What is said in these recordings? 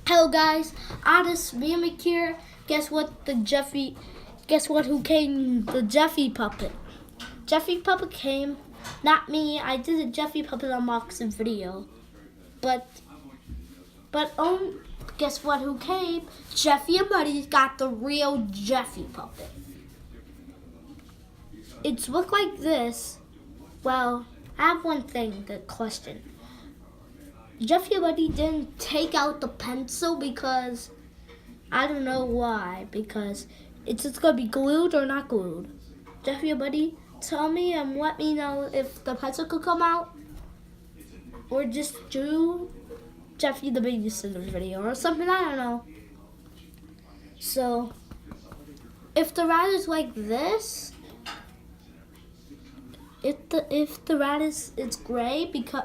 Hello guys, Honest Mimic here. Guess what who came? The Jeffy puppet. Jeffy puppet came, not me. I did a Jeffy puppet unboxing video. But guess what who came? Jeffy and Buddy got the real Jeffy puppet. It's look like this. Well, I have one thing, the question. Jeffy and Buddy didn't take out the pencil because I don't know why. Because it's just gonna be glued or not glued. Jeffy and Buddy, tell me and let me know if the pencil could come out, or just do Jeffy the babysitter video or something. I don't know. So if the rat is like this, if the rat is it's gray, because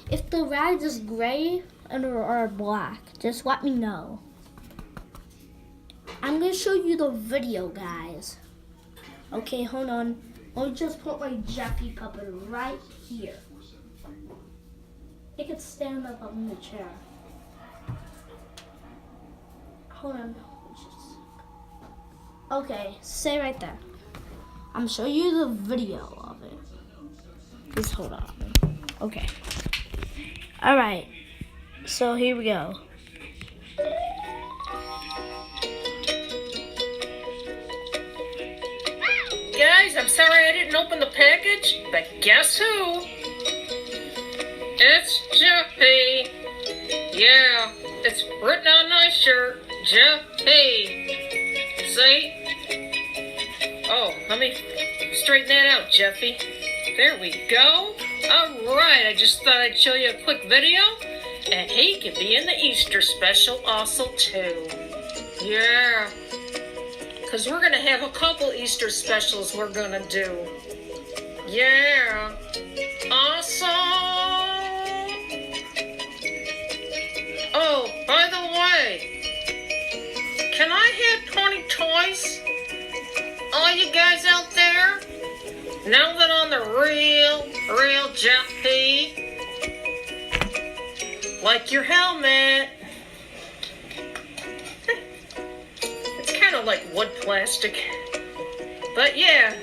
if the rat is gray or black, just let me know. I'm gonna show you the video, guys. Okay, hold on. Let me just put my Jeffy puppet right here. It can stand up on the chair. Hold on. Okay, stay right there. I'm gonna show you the video of it. Just hold on. Okay. Alright. So here we go. Guys, I'm sorry I didn't open the package, but guess who? It's Jeffy. Yeah, it's written on my shirt, Jeffy. See? Oh, let me straighten that out, Jeffy. There we go. Alright, I just thought I'd show you a quick video. And he can be in the Easter special also too. Yeah. Because we're going to have a couple Easter specials we're going to do. Yeah. Awesome. Oh, by the way, can I have 20 toys? All you guys out there? Now that I'm the real Jeffy. Like your helmet. Kind of like wood plastic, but yeah,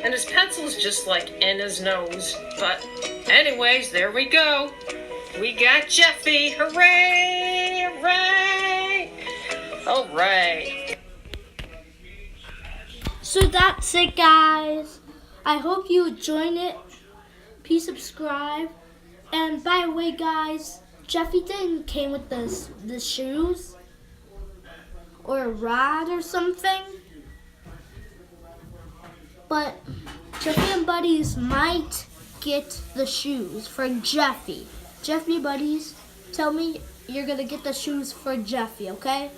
and his pencil's just like in his nose. But anyways, there we go. We got Jeffy. Hooray! Hooray! All right. So that's it, guys. I hope you enjoyed it. Please subscribe. And by the way, guys, Jeffy didn't came with the shoes or a rod or something, but Jeffy and Buddies might get the shoes for Jeffy. Jeffy Buddies, tell me you're gonna get the shoes for Jeffy, okay?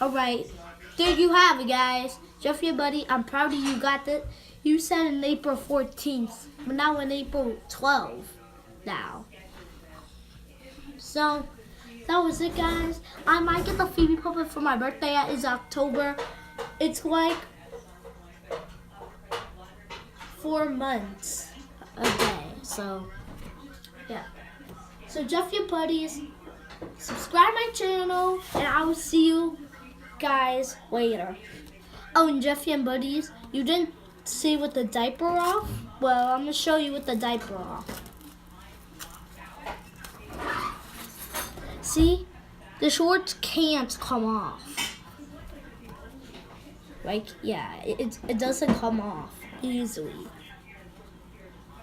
Alright, there you have it, guys. Jeffy and Buddy, I'm proud of you. Got that. You said in April 14th, but now in April 12th now. So that was it, guys. I might get the Phoebe puppet for my birthday. It is October. It's like 4 months a day. So, yeah. So, Jeffy and Buddies, subscribe my channel, and I will see you guys later. Oh, and Jeffy and Buddies, you didn't see with the diaper off? Well, I'm going to show you with the diaper off. See, the shorts can't come off. Like, yeah, it doesn't come off easily.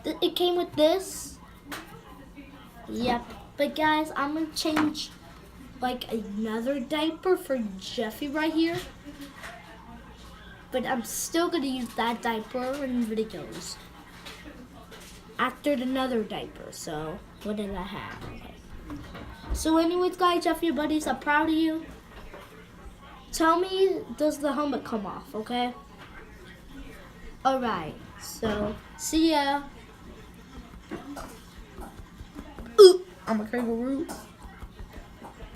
It came with this. Yep. But guys, I'm gonna change like another diaper for Jeffy right here. But I'm still gonna use that diaper in videos after another diaper. So what did I have? Okay. So anyways, guys, Jeffy and Buddies, I'm proud of you. Tell me, does the helmet come off, okay? Alright, so, see ya. Ooh, I'm a kangaroo.